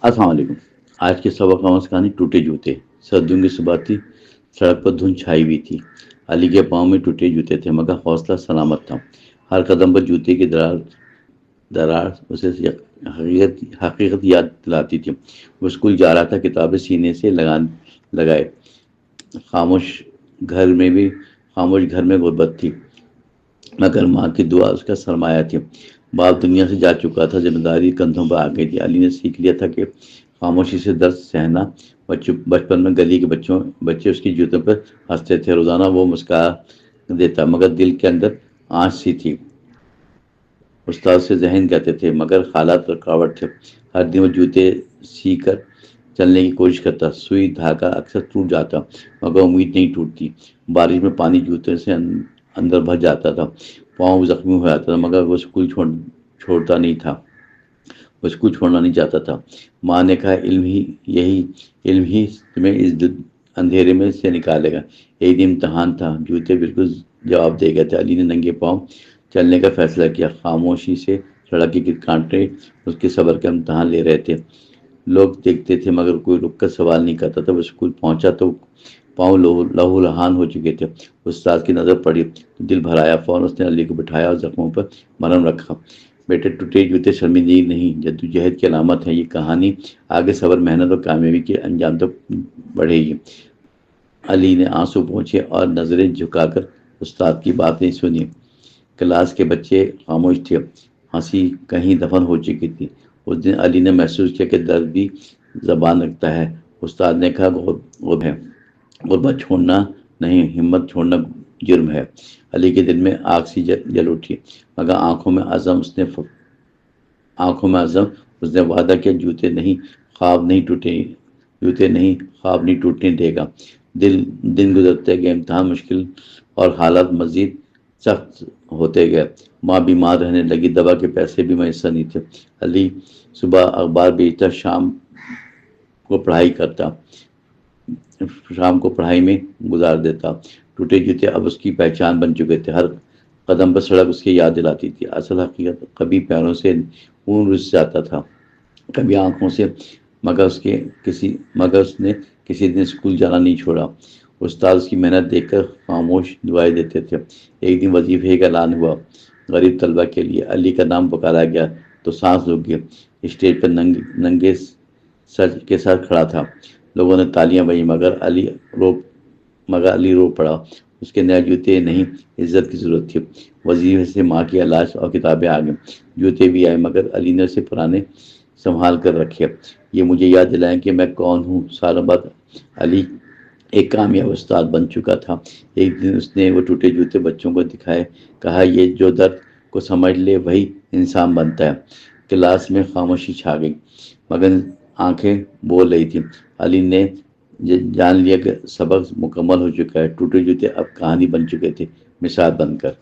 السلام علیکم۔ آج کے سبق کا کہانی ٹوٹے جوتے۔ سردیوں کی صبح تھی، سڑک پر دھند چھائی ہوئی تھی۔ علی کے پاؤں میں ٹوٹے جوتے تھے مگر حوصلہ سلامت تھا۔ ہر قدم پر جوتے کی درار اسے حقیقت یاد دلاتی تھی۔ وہ اسکول جا رہا تھا، کتابیں سینے سے لگائے، خاموش خاموش گھر میں غربت تھی مگر ماں کی دعا اس کا سرمایہ تھی۔ باپ دنیا سے جا چکا تھا، ذمہ داری کندھوں پر آ گئی تھی۔ علی نے سیکھ لیا تھا کہ خاموشی سے درد سہنا۔ بچپن میں گلی کے بچے اس کی جوتوں پر ہنستے تھے، روزانہ وہ مسکرا دیتا مگر دل کے اندر آنچ سی تھی۔ استاد سے ذہن کہتے تھے مگر حالات رکاوٹ تھے۔ ہر دن وہ جوتے سی کر چلنے کی کوشش کرتا، سوئی دھاگا اکثر ٹوٹ جاتا مگر امید نہیں ٹوٹتی۔ بارش میں پانی جوتے سے اندر بھر جاتا تھا، پاؤں زخمی ہو جاتا تھا مگر وہ اسکول چھوڑتا نہیں تھا، وہ اسکول چھوڑنا نہیں چاہتا تھا۔ ماں نے کہا علم ہی تمہیں اس اندھیرے میں سے نکالے گا۔ ایک دن امتحان تھا، جوتے بالکل جواب دے گئے تھے۔ علی نے ننگے پاؤں چلنے کا فیصلہ کیا۔ خاموشی سے سڑک کے کانٹے اس کے صبر کا امتحان لے رہے تھے۔ لوگ دیکھتے تھے مگر کوئی رک کر سوال نہیں کرتا تھا۔ وہ اسکول پہنچا تو پاؤں لہو لہان ہو چکے تھے۔ استاد کی نظر پڑی تو دل بھر آیا۔ فوراً اس نے علی کو بٹھایا اور زخموں پر مرہم رکھا۔ بیٹے، ٹوٹے جوتے شرمندگی نہیں، جدوجہد کی علامت ہے۔ یہ کہانی آگے صبر، محنت اور کامیابی کے انجام تک بڑھے گی۔ علی نے آنسو پوچھے اور نظریں جھکا کر استاد کی باتیں سنی۔ کلاس کے بچے خاموش تھے، ہنسی کہیں دفن ہو چکی تھی۔ اس دن علی نے محسوس کیا کہ درد بھی زبان رکھتا ہے۔ استاد نے کہا غربت چھوڑنا نہیں، ہمت چھوڑنا جرم ہے۔ علی کے دل میں آگ سی جل اٹھی مگر آنکھوں میں عزم اس نے وعدہ کیا، جوتے نہیں خواب نہیں ٹوٹنے دے گا۔ دن گزرتے گئے، امتحان مشکل اور حالات مزید سخت ہوتے گئے۔ ماں بیمار رہنے لگی، دوا کے پیسے بھی میسر نہیں تھے۔ علی صبح اخبار بیچتا، شام کو پڑھائی میں گزار دیتا۔ ٹوٹے جوتے اب اس کی پہچان بن چکے تھے۔ ہر قدم پر سڑک اس کی یاد دلاتی تھی۔ اصل حقیقت کبھی پیروں سے خون رس جاتا تھا، کبھی آنکھوں سے، مگر اس نے کسی دن اسکول جانا نہیں چھوڑا۔ استاد اس کی محنت دیکھ کر خاموش دعائیں دیتے تھے۔ ایک دن وظیفے کا اعلان ہوا غریب طلبہ کے لیے۔ علی کا نام پکارا گیا تو سانس رک گئی۔ اسٹیج پر ننگے سر کے ساتھ کھڑا تھا، لوگوں نے تالیاں بجیں مگر علی رو پڑا۔ اس کے نئے جوتے نہیں، عزت کی ضرورت تھی۔ وظیفے سے ماں کی علاج اور کتابیں آ گئیں، جوتے بھی آئے مگر علی نے اسے پرانے سنبھال کر رکھے۔ یہ مجھے یاد دلائیں کہ میں کون ہوں۔ سالوں بعد علی ایک کامیاب استاد بن چکا تھا۔ ایک دن اس نے وہ ٹوٹے جوتے بچوں کو دکھائے، کہا یہ جو درد کو سمجھ لے وہی انسان بنتا ہے۔ کلاس میں خاموشی چھا گئی مگر آنکھیں بول رہی تھیں۔ علی نے جان لیا کہ سبق مکمل ہو چکا ہے۔ ٹوٹے جوتے اب کہانی بن چکے تھے، مثال بن کر۔